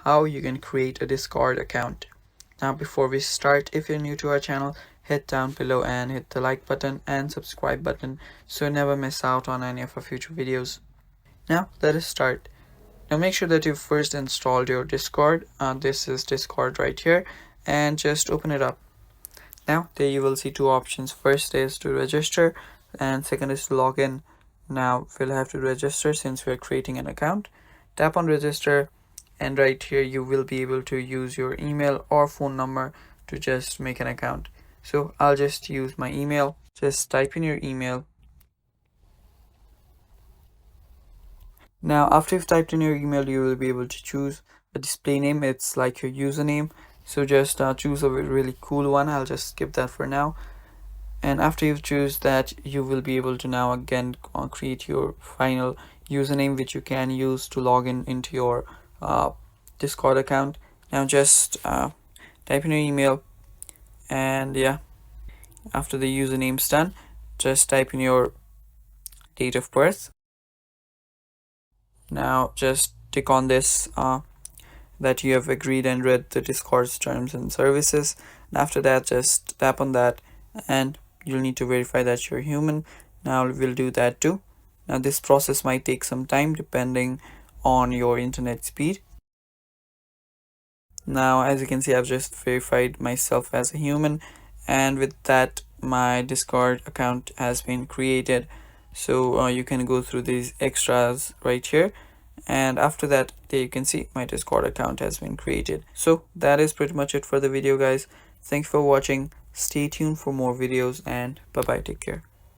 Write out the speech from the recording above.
how you can create a Discord account. Now before we start, if you're new to our channel, hit down below and hit the like button and subscribe button so you never miss out on any of our future videos. Now let us start. Now make sure that you first installed your Discord. This is Discord right here, and just open it up. Now there you will see two options. First is to register and second is to log in. Now we'll have to register since we're creating an account. Tap on register, and right here you will be able to use your email or phone number to just make an account. So I'll just use my email. Just type in your email. Now after you've typed in your email, you will be able to choose a display name. It's like your username, so just choose a really cool one. I'll just skip that for now. And after you choose that, you will be able to now again create your final username, which you can use to log in into your Discord account. Now just type in your email, and yeah, after the username's done, just type in your date of birth. Now just tick on this that you have agreed and read the Discord's terms and services, and after that just tap on that, and you'll need to verify that you're human. Now we'll do that too. Now this process might take some time depending on your internet speed. Now as you can see, I've just verified myself as a human, and with that my Discord account has been created. So you can go through these extras right here, and after that there you can see my Discord account has been created. So that is pretty much it for the video, guys. Thanks for watching. Stay tuned for more videos, and bye bye, take care.